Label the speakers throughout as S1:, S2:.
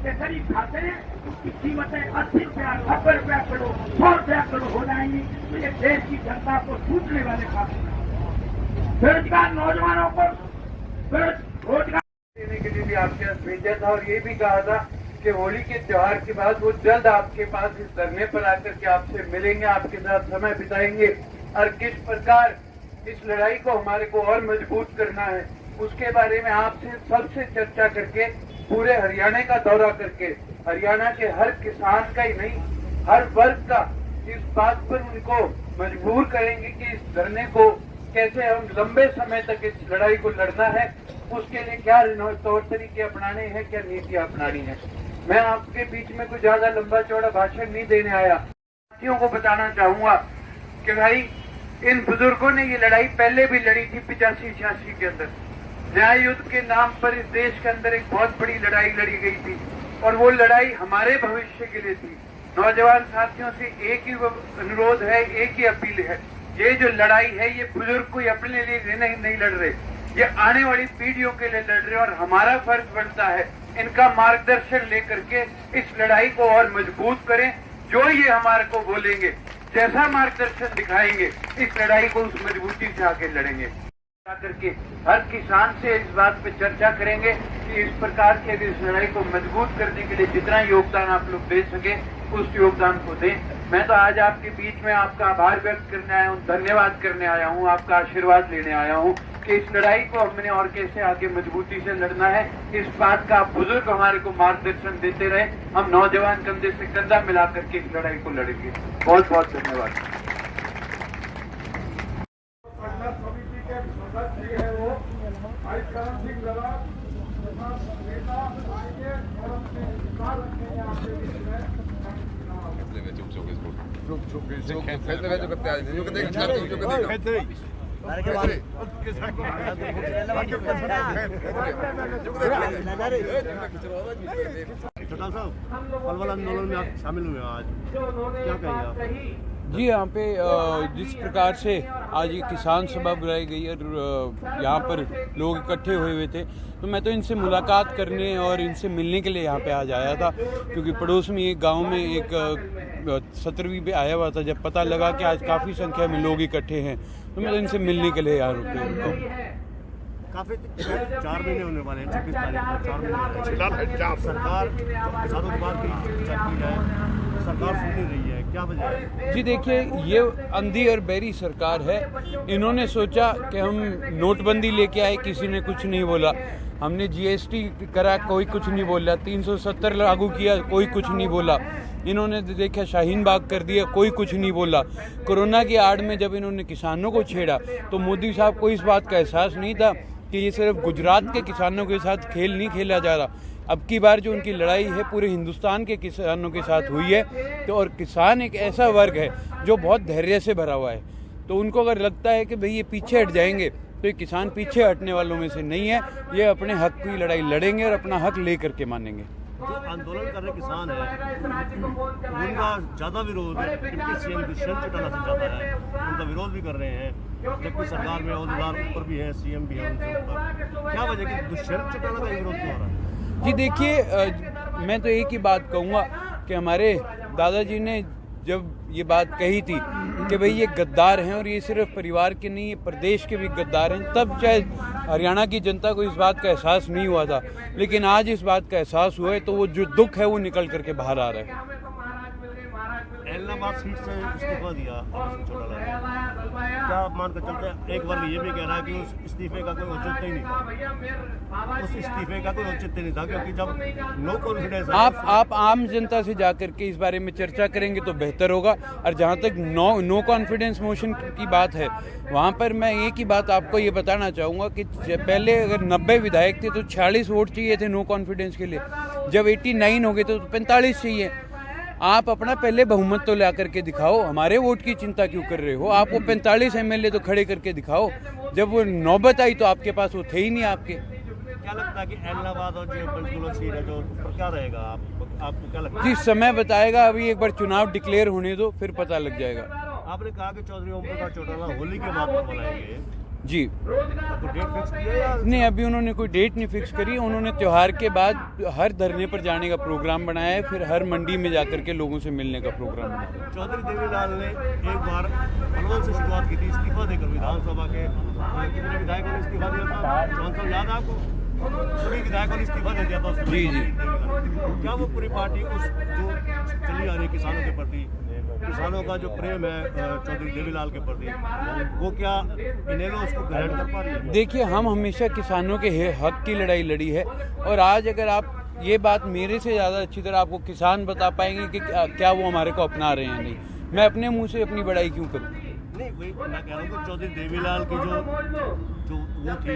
S1: केसरी खाते हैं उसकी कीमतें 80 रुपया 90 रुपया किलो 100 रुपया किलो हो जाएंगी। तो ये देश की जनता को छूटने वाले खाते हैं। बेरोजगार नौजवानों को रोजगार
S2: देने के लिए भी आपके पास भेजा था और ये भी कहा था कि होली के त्योहार के बाद वो जल्द आपके पास इस धरने पर आकर के आपसे मिलेंगे, आपके साथ समय बिताएंगे और किस प्रकार इस लड़ाई को हमारे को और मजबूत करना है उसके बारे में आपसे सबसे चर्चा करके पूरे हरियाणा का दौरा करके हरियाणा के हर किसान का ही नहीं हर वर्ग का इस बात पर उनको मजबूर करेंगे कि इस धरने को कैसे हम लंबे समय तक इस लड़ाई को लड़ना है, उसके लिए क्या तौर तरीके अपनाने हैं, क्या नीतियां अपनानी है। मैं आपके बीच में कोई ज्यादा लंबा चौड़ा भाषण नहीं देने आया। साथियों को बताना चाहूंगा कि भाई इन बुजुर्गों ने ये लड़ाई पहले भी लड़ी थी 85-86 के अंदर। न्याय युद्ध के नाम पर इस देश के अंदर एक बहुत बड़ी लड़ाई लड़ी गई थी और वो लड़ाई हमारे भविष्य के लिए थी। नौजवान साथियों से एक ही अनुरोध है, एक ही अपील है, ये जो लड़ाई है ये बुजुर्ग कोई अपने लिए नहीं लड़ रहे, ये आने वाली पीढ़ियों के लिए लड़ रहे और हमारा फर्ज बनता है इनका मार्गदर्शन लेकर के इस लड़ाई को और मजबूत करें। जो ये हमारे को बोलेंगे, जैसा मार्गदर्शन दिखाएंगे, इस लड़ाई को उस मजबूती से आके लड़ेंगे। करके हर किसान से इस बात पे चर्चा करेंगे कि इस प्रकार के इस लड़ाई को मजबूत करने के लिए जितना योगदान आप लोग दे सके उस योगदान को दें। मैं तो आज आपके बीच में आपका आभार व्यक्त करने आया हूँ, धन्यवाद करने आया हूँ, आपका आशीर्वाद लेने आया हूँ कि इस लड़ाई को हमने और कैसे आगे मजबूती से लड़ना है, इस बात का आप बुजुर्ग हमारे को मार्गदर्शन देते रहे। हम नौजवान कंधे से कंधा मिला करके इस लड़ाई को लड़ेंगे। बहुत बहुत धन्यवाद।
S3: चौटाला साहब, पलवल आंदोलन में आप शामिल हुए आज, क्या कहेंगे आप?
S4: जी, यहाँ पे जिस प्रकार से आज ये किसान सभा बुलाई गई और यहाँ पर लोग इकट्ठे हुए थे, तो मैं तो इनसे मुलाकात करने और इनसे मिलने के लिए यहाँ पे आज आया था, क्योंकि पड़ोस में एक गांव में एक 17वीं पे आया हुआ था। जब पता लगा कि आज काफ़ी संख्या में लोग इकट्ठे हैं तो मैं तो इनसे मिलने के लिए यहाँ रुका हूँ।
S3: काफी 4 महीने होने वाले हैं, 26 तारीख को 4 महीने। सरकार किसानों की बात की जाती है, सरकार सुन नहीं रही है, क्या वजह है?
S4: जी देखिए, ये अंधी और बहरी सरकार है। इन्होंने सोचा कि हम नोटबंदी लेके आए, किसी ने कुछ नहीं बोला। हमने जीएसटी करा, कोई कुछ नहीं बोला। 370 लागू किया, कोई कुछ नहीं बोला। इन्होंने देखा शाहीन बाग कर दिया, कोई कुछ नहीं बोला। कोरोना की आड़ में जब इन्होंने किसानों को छेड़ा तो मोदी साहब को इस बात का एहसास नहीं था कि ये सिर्फ गुजरात के किसानों के साथ खेल नहीं खेला जा रहा। अब की बार जो उनकी लड़ाई है पूरे हिंदुस्तान के किसानों के साथ हुई है। तो और किसान एक ऐसा वर्ग है जो बहुत धैर्य से भरा हुआ है, तो उनको अगर लगता है कि भाई ये पीछे हट जाएंगे, तो ये किसान पीछे हटने वालों में से नहीं है। ये अपने हक की लड़ाई लड़ेंगे और अपना हक ले करके मानेंगे।
S3: जो आंदोलन कर रहे किसान है उनका ज्यादा विरोध डिप्टी सीएम दुष्यंत चौटाला से ज्यादा है, उनका विरोध भी कर रहे हैं, जबकि सरकार में ओहदेदार ऊपर भी है, सीएम भी है उनसे ऊपर। क्या वजह कि दुष्यंत चौटाला का विरोध क्यों हो रहा है?
S4: जी देखिए, मैं तो एक ही बात कहूँगा कि हमारे दादाजी ने जब ये बात कही थी कि भाई ये गद्दार हैं और ये सिर्फ परिवार के नहीं, ये प्रदेश के भी गद्दार हैं, तब चाहे हरियाणा की जनता को इस बात का एहसास नहीं हुआ था, लेकिन आज इस बात का एहसास हुआ है। तो वो जो दुख है वो निकल करके बाहर आ रहा है।
S3: एलनाबाद सीट से इस्तीफा दिया चौटाला ने, क्या आप मान कर चलते हैं? एक वर्ग ये भी कह रहा है कि उस इस्तीफे का कोई औचित्य ही नहीं था, उस इस्तीफे का कोई औचित्य नहीं था, क्योंकि जब नो कॉन्फिडेंस
S4: आप आम जनता से जाकर के इस बारे में चर्चा करेंगे तो बेहतर होगा। और जहाँ तक नो कॉन्फिडेंस मोशन की बात है, वहाँ पर मैं एक ही बात आपको ये बताना चाहूँगा कि पहले अगर 90 विधायक थे तो 46 वोट चाहिए थे नो कॉन्फिडेंस के लिए। जब 89 हो गए तो 45 चाहिए। आप अपना पहले बहुमत तो ला करके दिखाओ, हमारे वोट की चिंता क्यों कर रहे हो? आप वो 45 एमएलए तो खड़े करके दिखाओ। जब वो नौबत आई तो आपके पास वो थे ही नहीं आपके।
S3: क्या लगता है कि एलनाबाद और जो पंचकुला सीट है जो पर क्या रहेगा, आपको क्या लगता है?
S4: जी, समय बताएगा। अभी एक बार चुनाव डिक्लेयर होने दो, फिर पता लग जाएगा।
S3: आपने कहा कि चौधरी ओम प्रकाश चौटाला होली के बाद में बुलाएंगे,
S4: जी
S3: आपको डेट फिक्स किया या
S4: नहीं, अभी उन्होंने कोई डेट नहीं फिक्स करी। उन्होंने त्योहार के बाद हर धरने पर जाने का प्रोग्राम बनाया है, फिर हर मंडी में जाकर के लोगों से मिलने का प्रोग्राम बनाया है।
S3: चौधरी देवीलाल ने एक बार पलवल से शुरुआत की थी इस्तीफा देकर विधानसभा के कितने विधायकों ने इस्तीफा दिया था? जौन साहब याद है आपको? सभी विधायकों ने इस्तीफा दे दिया था उस
S4: जी, जी।
S3: क्या वो पूरी पार्टी उस जो चली आ रही किसानों के प्रति, किसानों का जो प्रेम है चौधरी देवीलाल के प्रति, वो क्या इनेलो उसको ग्रहण कर पा रही है?
S4: देखिए, हम हमेशा किसानों के हक की लड़ाई लड़ी है, और आज अगर आप ये बात मेरे से ज़्यादा अच्छी तरह आपको किसान बता पाएंगे कि क्या वो हमारे को अपना रहे हैं नहीं। मैं अपने मुंह से अपनी बड़ाई क्यों करूँ?
S3: नहीं, वही मैं कह रहा हूँ कि चौधरी देवीलाल की जो वो थी,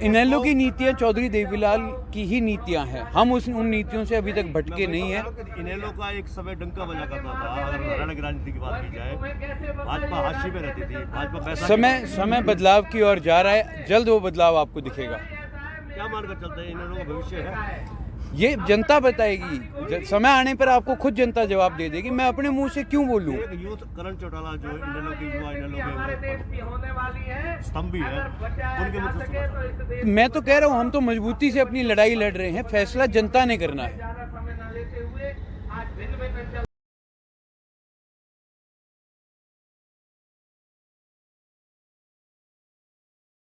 S4: इनेलो की नीतियाँ चौधरी देवीलाल की ही नीतियाँ हैं। हम उन नीतियों से अभी तक भटके नहीं हैं।
S3: इनेलो का एक समय डंका बजा करता था। अगर हरियाणा की राजनीति की बात की जाए, भाजपा हाशिए में रहती थी, भाजपा पैसा
S4: समय बदलाव की ओर जा रहा है, जल्द वो बदलाव आपको दिखेगा।
S3: क्या मानकर चलते हैं इनेलो का भविष्य है?
S4: ये जनता बताएगी, समय आने पर आपको खुद जनता जवाब दे देगी। मैं अपने मुंह से क्यों बोलूं?
S3: एक यूथ करण चौटाला जो इनेलो के युवा इनेलो के स्तंभ भी है, उनके मुख से
S4: मैं तो कह रहा हूं, हम तो मजबूती से अपनी लड़ाई लड़ रहे हैं, फैसला जनता ने करना है।